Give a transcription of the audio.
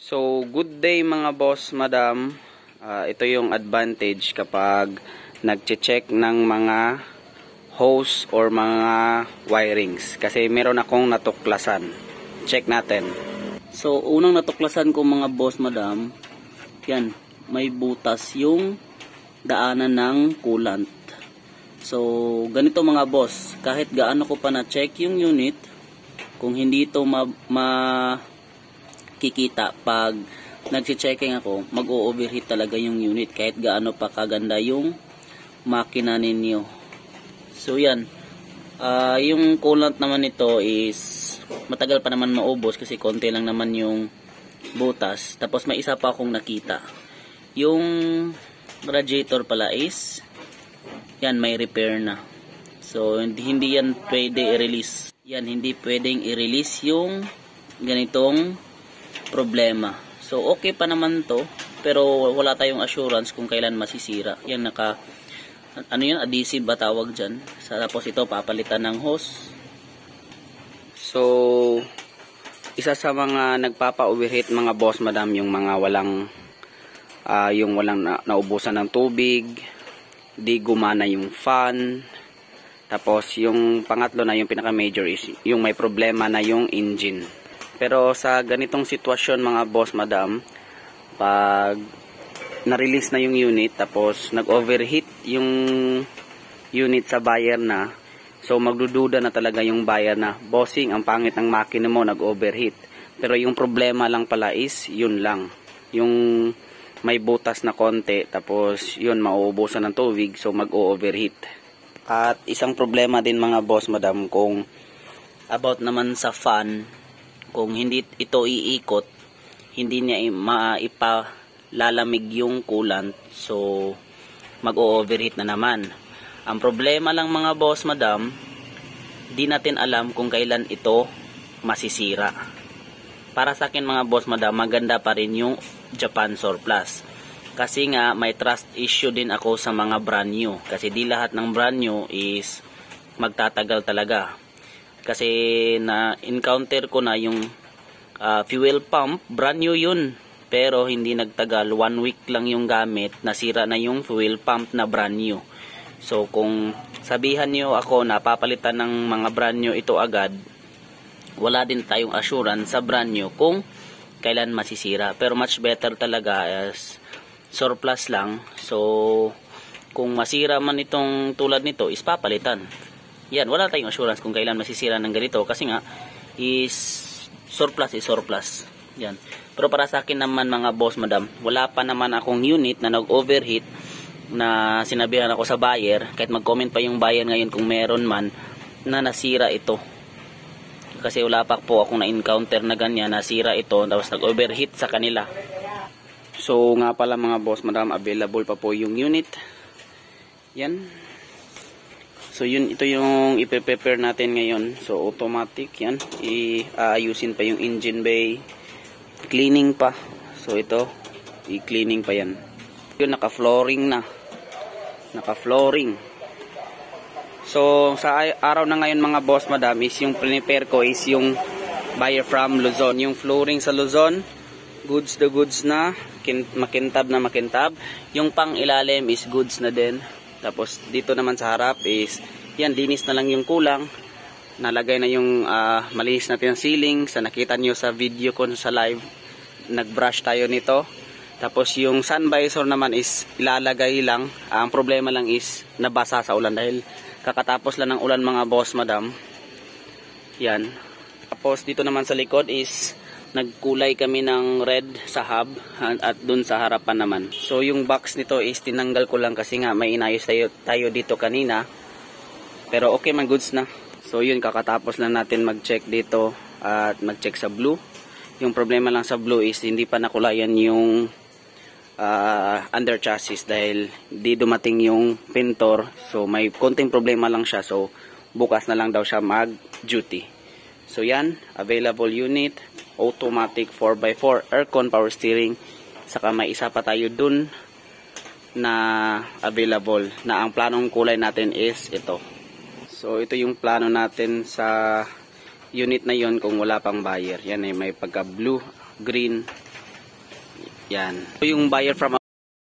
So, good day mga boss, madam. Ito yung advantage kapag nagche-check ng mga hose or mga wirings. Kasi meron akong natuklasan. Check natin. So, unang natuklasan ko mga boss, madam, yan, may butas yung daanan ng coolant. So, ganito mga boss, kahit gaano ko pa na-check yung unit, kung hindi ito kikita pag nagsi-checking ako, mag-o-overheat talaga yung unit kahit gaano pa kaganda yung makina ninyo. So yan, yung coolant naman nito is matagal pa naman maubos kasi konti lang naman yung butas. Tapos may isa pa akong nakita, yung radiator pala is yan, may repair na. So hindi yan pwede i-release. Yan, hindi pwedeng i-release yung ganitong problema. So okay pa naman to, pero wala tayong assurance kung kailan masisira. Yan, ano yun, adhesive ba tawag dyan. Tapos ito papalitan ng hose. So, isa sa mga nagpapa-overheat mga boss, madam, yung mga walang naubusan ng tubig, di gumana yung fan. Tapos yung pangatlo na, yung pinaka major, is yung may problema na yung engine. Pero sa ganitong sitwasyon mga boss, madam, pag na-release na yung unit tapos nag-overheat yung unit sa buyer na, so magdududa na talaga yung buyer na, bossing, ang pangit ng makina mo, nag-overheat. Pero yung problema lang pala is yun lang, yung may butas na konti, tapos yun, mauubusan ng tubig, so mag-overheat. At isang problema din mga boss, madam, kung about naman sa fan, kung hindi ito iikot, hindi niya maipalamig yung coolant, so mag-o-overheat na naman. Ang problema lang mga boss, madam, di natin alam kung kailan ito masisira. Para sa akin mga boss, madam, maganda pa rin yung Japan Surplus. Kasi nga may trust issue din ako sa mga brand new. Kasi di lahat ng brand new is magtatagal talaga. Kasi na-encounter ko na yung fuel pump, brand new yun. Pero hindi nagtagal, 1 week lang yung gamit, nasira na yung fuel pump na brand new. So kung sabihan niyo ako na papalitan ng mga brand new ito agad, wala din tayong assurance sa brand new kung kailan masisira. Pero much better talaga as surplus lang. So kung masira man itong tulad nito, is papalitan. Yan, wala tayong assurance kung kailan masisira ng ganito kasi nga is surplus is surplus. Yan. Pero para sa akin naman mga boss, madam, wala pa naman akong unit na nag-overheat na sinabihan ako sa buyer, kahit mag-comment pa yung buyer ngayon kung meron man, na nasira ito. Kasi wala pa po akong na-encounter na ganyan, nasira ito, tapos nag-overheat sa kanila. So nga pala mga boss, madam, available pa po yung unit. Yan. So yun, ito yung i-prepare natin ngayon. So automatic yan. Iayusin pa yung engine bay. Cleaning pa. So ito, i-cleaning pa yan. Yun, naka-flooring na. Naka-flooring. So sa araw na ngayon mga boss, madam, is yung prepare ko is yung buyer from Luzon. Yung flooring sa Luzon, goods na. Makintab na makintab. Yung pang ilalim is goods na din. Tapos dito naman sa harap is yan, linis na lang yung kulang. Nalagay na yung malinis natin ang ceiling. Sa nakita nyo sa video ko sa live, nagbrush tayo nito. Tapos yung sun visor naman is ilalagay lang. Ang problema lang is nabasa sa ulan dahil kakatapos lang ng ulan mga boss, madam. Yan. Tapos dito naman sa likod is nagkulay kami ng red sa hub at dun sa harapan naman. So yung box nito is tinanggal ko lang kasi nga may inayos tayo dito kanina. Pero okay man, goods na. So yun, kakatapos lang natin mag-check dito at mag-check sa blue. Yung problema lang sa blue is hindi pa nakulayan yung under chassis dahil di dumating yung pintor. So may konting problema lang siya. So bukas na lang daw siya mag-duty. So yan, available unit, automatic 4x4, aircon, power steering. Saka may isa pa tayo dun na available na ang planong kulay natin is ito. So ito yung plano natin sa unit na yon kung wala pang buyer. Yan ay may pagka blue, green, Yan. Yung buyer from